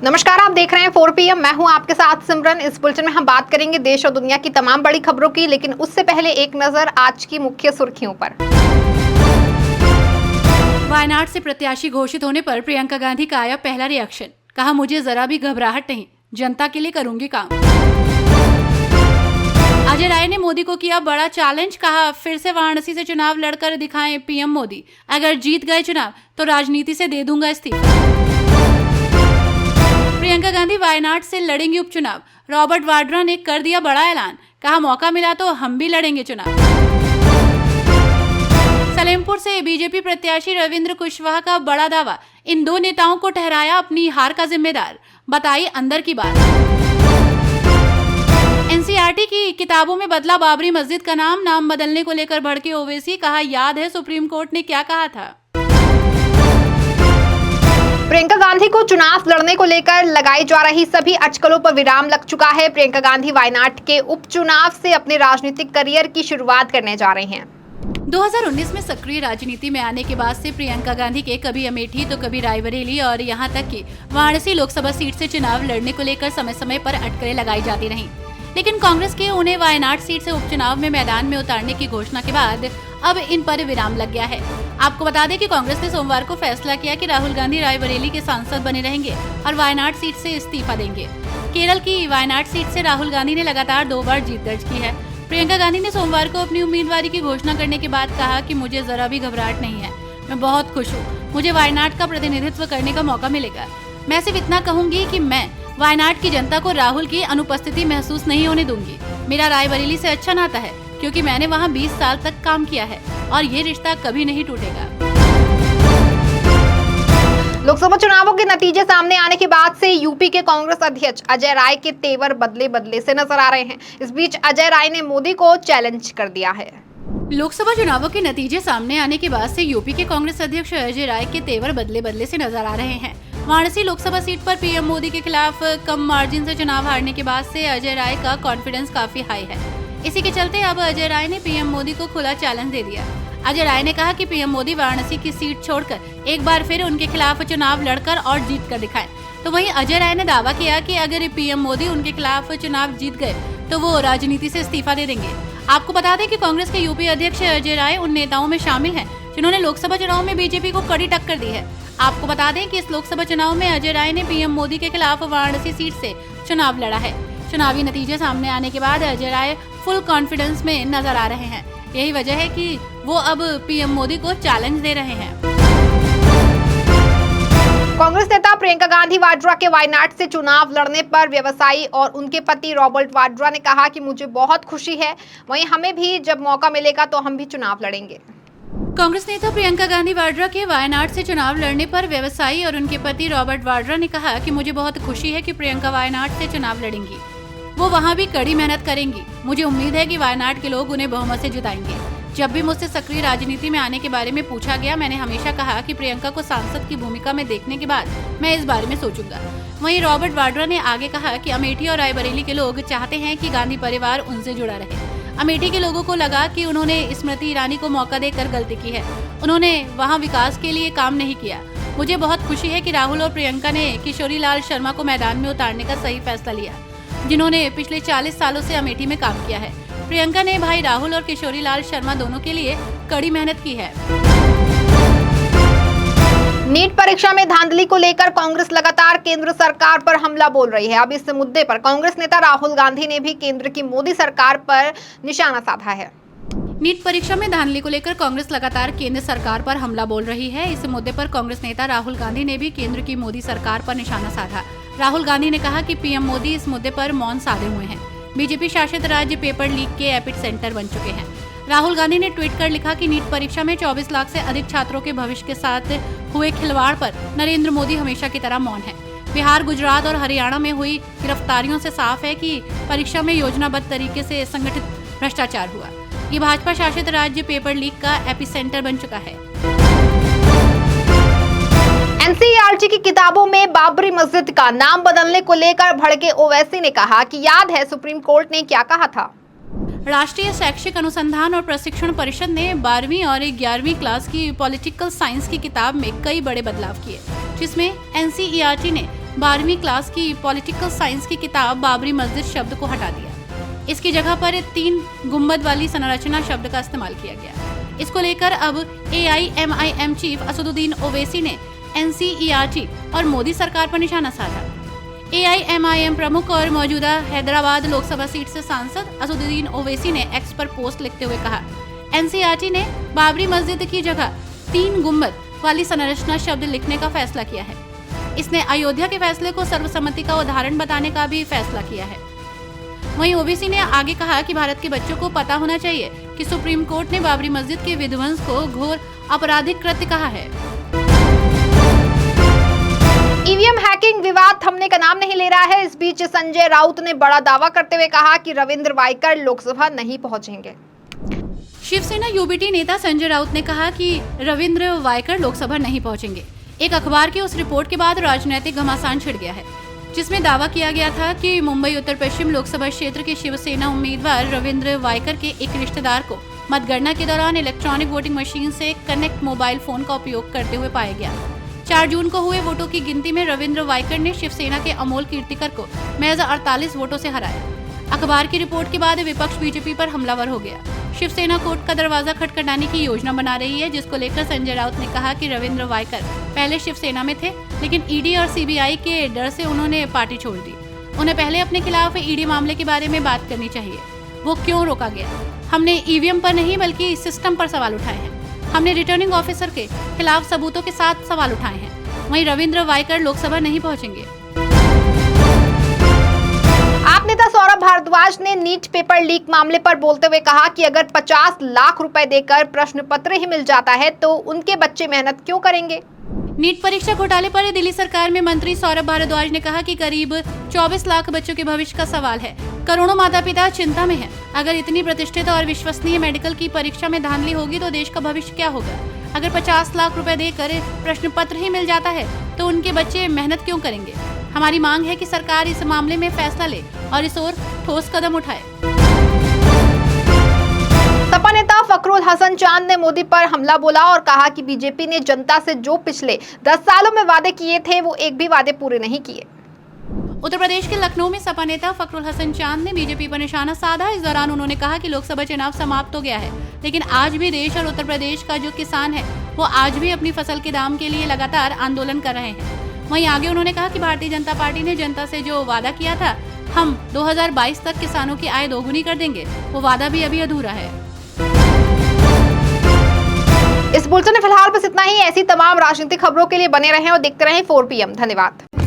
नमस्कार, आप देख रहे हैं 4 PM। मैं हूं आपके साथ सिमरन। इस बुलेटिन में हम बात करेंगे देश और दुनिया की तमाम बड़ी खबरों की, लेकिन उससे पहले एक नजर आज की मुख्य सुर्खियों पर। वायनाड से प्रत्याशी घोषित होने पर प्रियंका गांधी का आया पहला रिएक्शन। कहा, मुझे जरा भी घबराहट नहीं, जनता के लिए करूंगी काम। अजय राय ने मोदी को किया बड़ा चैलेंज। कहा, फिर से वाराणसी से चुनाव लड़कर दिखाएं पीएम मोदी। अगर जीत गए चुनाव तो राजनीति से दे दूंगा इस्तीफा। प्रियंका गांधी वायनाड से लड़ेंगी उपचुनाव। रॉबर्ट वाड्रा ने कर दिया बड़ा ऐलान। कहा, मौका मिला तो हम भी लड़ेंगे चुनाव। सलेमपुर से बीजेपी प्रत्याशी रविंद्र कुशवाहा का बड़ा दावा। इन दो नेताओं को ठहराया अपनी हार का जिम्मेदार। बताई अंदर की बात। एनसीईआरटी की किताबों में बदला बाबरी मस्जिद का नाम बदलने को लेकर भड़के ओवैसी। कहा, याद है सुप्रीम कोर्ट ने क्या कहा था। प्रियंका गांधी को चुनाव लड़ने को लेकर लगाई जा रही सभी अटकलों पर विराम लग चुका है। प्रियंका गांधी वायनाड के उपचुनाव से अपने राजनीतिक करियर की शुरुआत करने जा रही हैं। 2019 में सक्रिय राजनीति में आने के बाद से प्रियंका गांधी के कभी अमेठी तो कभी रायबरेली और यहां तक कि वाराणसी लोकसभा सीट से चुनाव लड़ने को लेकर समय समय पर अटकलें लगाई जाती रहीं। लेकिन कांग्रेस के उन्हें वायनाड सीट से उपचुनाव में मैदान में उतारने की घोषणा के बाद अब इन पर विराम लग गया है। आपको बता दें कि कांग्रेस ने सोमवार को फैसला किया कि राहुल गांधी रायबरेली के सांसद बने रहेंगे और वायनाड सीट से इस्तीफा देंगे। केरल की वायनाड सीट से राहुल गांधी ने लगातार 2 बार जीत दर्ज की है। प्रियंका गांधी ने सोमवार को अपनी उम्मीदवारी की घोषणा करने के बाद कहा कि मुझे जरा भी घबराहट नहीं है, मैं बहुत खुश हूँ। मुझे वायनाड का प्रतिनिधित्व करने का मौका मिलेगा। मैं सिर्फ इतना कहूंगी कि मैं वायनाड की जनता को राहुल की अनुपस्थिति महसूस नहीं होने दूंगी। मेरा रायबरेली से अच्छा नाता है क्योंकि मैंने वहां 20 साल तक काम किया है और ये रिश्ता कभी नहीं टूटेगा। लोकसभा चुनावों के नतीजे सामने आने के बाद से यूपी के कांग्रेस अध्यक्ष अजय राय के तेवर बदले से नजर आ रहे हैं। इस बीच अजय राय ने मोदी को चैलेंज कर दिया है। लोकसभा चुनावों के नतीजे सामने आने के बाद से यूपी के कांग्रेस अध्यक्ष अजय राय के तेवर बदले से नजर आ रहे हैं। वाराणसी लोकसभा सीट पर पीएम मोदी के खिलाफ कम मार्जिन से चुनाव हारने के बाद से अजय राय का कॉन्फिडेंस काफी हाई है। इसी के चलते अब अजय राय ने पीएम मोदी को खुला चैलेंज दे दिया। अजय राय ने कहा कि पीएम मोदी वाराणसी की सीट छोड़कर एक बार फिर उनके खिलाफ चुनाव लड़कर और जीत कर दिखाएं। तो वहीं अजय राय ने दावा किया कि अगर पीएम मोदी उनके खिलाफ चुनाव जीत गए तो वो राजनीति से इस्तीफा दे देंगे। आपको बता दें कि कांग्रेस के यूपी अध्यक्ष अजय राय उन नेताओं में शामिल हैं जिन्होंने लोकसभा चुनाव में बीजेपी को कड़ी टक्कर दी है। आपको बता दें कि इस लोकसभा चुनाव में अजय राय ने पीएम मोदी के खिलाफ वाराणसी सीट से चुनाव लड़ा है। चुनावी नतीजे सामने आने के बाद अजय राय फुल कॉन्फिडेंस में नजर आ रहे हैं। यही वजह है कि वो अब पीएम मोदी को चैलेंज दे रहे हैं। कांग्रेस नेता प्रियंका गांधी वाड्रा के वायनाड से चुनाव लड़ने पर व्यवसायी और उनके पति रॉबर्ट वाड्रा ने कहा कि मुझे बहुत खुशी है, वहीं हमें भी जब मौका मिलेगा तो हम भी चुनाव लड़ेंगे। कांग्रेस नेता प्रियंका गांधी वाड्रा के वायनाड से चुनाव लड़ने पर व्यवसायी और उनके पति रॉबर्ट वाड्रा ने कहा कि मुझे बहुत खुशी है कि प्रियंका वायनाड से चुनाव लड़ेंगी। वो वहां भी कड़ी मेहनत करेंगी। मुझे उम्मीद है कि वायनाड के लोग उन्हें बहुमत से जिताएंगे। जब भी मुझसे सक्रिय राजनीति में आने के बारे में पूछा गया, मैंने हमेशा कहा कि प्रियंका को सांसद की भूमिका में देखने के बाद मैं इस बारे में सोचूंगा। वहीं रॉबर्ट वाड्रा ने आगे कहा कि अमेठी और रायबरेली के लोग चाहते हैं कि गांधी परिवार उनसे जुड़ा रहे। अमेठी के लोगों को लगा कि उन्होंने स्मृति ईरानी को मौका देकर गलती की है। उन्होंने वहां विकास के लिए काम नहीं किया। मुझे बहुत खुशी है कि राहुल और प्रियंका ने किशोरी लाल शर्मा को मैदान में उतारने का सही फैसला लिया, जिन्होंने पिछले 40 सालों से अमेठी में काम किया है। प्रियंका ने भाई राहुल और किशोरी लाल शर्मा दोनों के लिए कड़ी मेहनत की है। नीट परीक्षा में धांधली को लेकर कांग्रेस लगातार केंद्र सरकार पर हमला बोल रही है। अब इस मुद्दे पर कांग्रेस नेता राहुल गांधी ने भी केंद्र की मोदी सरकार पर निशाना साधा है। नीट परीक्षा में धांधली को लेकर कांग्रेस लगातार केंद्र सरकार पर हमला बोल रही है। इस मुद्दे पर कांग्रेस नेता राहुल गांधी ने भी केंद्र की मोदी सरकार पर निशाना साधा। राहुल गांधी ने कहा कि पीएम मोदी इस मुद्दे पर मौन साधे हुए हैं। बीजेपी शासित राज्य पेपर लीक के एपिक सेंटर बन चुके हैं। राहुल गांधी ने ट्वीट कर लिखा कि नीट परीक्षा में 24 लाख से अधिक छात्रों के भविष्य के साथ हुए खिलवाड़ पर नरेंद्र मोदी हमेशा की तरह मौन है। बिहार, गुजरात और हरियाणा में हुई गिरफ्तारियों से साफ है कि परीक्षा में योजनाबद्ध तरीके से संगठित भ्रष्टाचार हुआ। ये भाजपा शासित राज्य पेपर लीक का एपिसेंटर बन चुका है। एनसीईआरटी की किताबों में बाबरी मस्जिद का नाम बदलने को लेकर भड़के ओवैसी ने कहा कि याद है सुप्रीम कोर्ट ने क्या कहा था। राष्ट्रीय शैक्षिक अनुसंधान और प्रशिक्षण परिषद ने 12वीं और 11वीं क्लास की पॉलिटिकल साइंस की किताब में कई बड़े बदलाव किए, जिसमें एनसीईआरटी ने 12वीं क्लास की पॉलिटिकल साइंस की किताब बाबरी मस्जिद शब्द को हटा दिया। इसकी जगह पर 3 गुंबद वाली संरचना शब्द का इस्तेमाल किया गया। इसको लेकर अब AIMIM चीफ असदुद्दीन ओवैसी ने NCERT और मोदी सरकार पर निशाना साधा। AIMIM प्रमुख और मौजूदा हैदराबाद लोकसभा सीट से सांसद असदुद्दीन ओवैसी ने एक्स पर पोस्ट लिखते हुए कहा, NCERT ने बाबरी मस्जिद की जगह 3 गुंबद वाली संरचना शब्द लिखने का फैसला किया है। इसने अयोध्या के फैसले को सर्वसम्मति का उदाहरण बताने का भी फैसला किया है। वहीं ओवैसी ने आगे कहा कि भारत के बच्चों को पता होना चाहिए कि सुप्रीम कोर्ट ने बाबरी मस्जिद के विध्वंस को घोर आपराधिक कृत्य कहा है। ईवीएम हैकिंग विवाद थमने का नाम नहीं ले रहा है। इस बीच संजय राउत ने बड़ा दावा करते हुए कहा कि रविंद्र वाइकर लोकसभा नहीं पहुंचेंगे। शिवसेना यूबीटी नेता संजय राउत ने कहा कि रविंद्र वाइकर लोकसभा नहीं पहुंचेंगे। एक अखबार की उस रिपोर्ट के बाद राजनीतिक घमासान छिड़ गया है, जिसमें दावा किया गया था कि मुंबई उत्तर पश्चिम लोकसभा क्षेत्र के शिवसेना उम्मीदवार रविंद्र वाइकर के एक रिश्तेदार को मतगणना के दौरान इलेक्ट्रॉनिक वोटिंग मशीन से कनेक्ट मोबाइल फोन का उपयोग करते हुए पाया गया। 4 जून को हुए वोटों की गिनती में रविंद्र वाइकर ने शिवसेना के अमोल कीर्तिकर को महज 48 वोटों से हराया। अखबार की रिपोर्ट के बाद विपक्ष बीजेपी पर हमलावर हो गया। शिवसेना कोर्ट का दरवाजा खटखटाने की योजना बना रही है, जिसको लेकर संजय राउत ने कहा कि रविंद्र वाइकर पहले शिवसेना में थे, लेकिन ईडी और सीबीआई के डर से उन्होंने पार्टी छोड़ दी। उन्हें पहले अपने खिलाफ ईडी मामले के बारे में बात करनी चाहिए। वो क्यों रोका गया? हमने ईवीएम पर नहीं बल्कि सिस्टम पर सवाल उठाए हैं। हमने रिटर्निंग ऑफिसर के खिलाफ सबूतों के साथ सवाल उठाए हैं। वहीं रविंद्र वाइकर लोकसभा नहीं पहुंचेंगे। आप नेता सौरभ भारद्वाज ने नीट पेपर लीक मामले पर बोलते हुए कहा कि अगर 50 लाख रुपए देकर प्रश्न पत्र ही मिल जाता है तो उनके बच्चे मेहनत क्यों करेंगे। नीट परीक्षा घोटाले पर दिल्ली सरकार में मंत्री सौरभ भारद्वाज ने कहा कि करीब 24 लाख बच्चों के भविष्य का सवाल है। करोड़ों माता पिता चिंता में हैं। अगर इतनी प्रतिष्ठित और विश्वसनीय मेडिकल की परीक्षा में धांधली होगी तो देश का भविष्य क्या होगा। अगर 50 लाख रुपए देकर प्रश्न पत्र ही मिल जाता है तो उनके बच्चे मेहनत क्यों करेंगे। हमारी मांग है कि सरकार इस मामले में फैसला ले और इस ओर ठोस कदम उठाए। सपा नेता फखरुल हसन चांद ने मोदी पर हमला बोला और कहा कि बीजेपी ने जनता से जो पिछले 10 सालों में वादे किए थे वो एक भी वादे पूरे नहीं किए। उत्तर प्रदेश के लखनऊ में सपा नेता फखरुल हसन चांद ने बीजेपी पर निशाना साधा। इस दौरान उन्होंने कहा कि लोकसभा चुनाव समाप्त हो गया है, लेकिन आज भी देश और उत्तर प्रदेश का जो किसान है वो आज भी अपनी फसल के दाम के लिए लगातार आंदोलन कर रहे हैं। वहीं आगे उन्होंने कहा कि भारतीय जनता पार्टी ने जनता से जो वादा किया था, हम 2022 तक किसानों की आय दोगुनी कर देंगे, वो वादा भी अभी अधूरा है। इस बुलेटिन में फिलहाल बस इतना ही। ऐसी तमाम राजनीतिक खबरों के लिए बने रहें और देखते रहें 4 PM। धन्यवाद।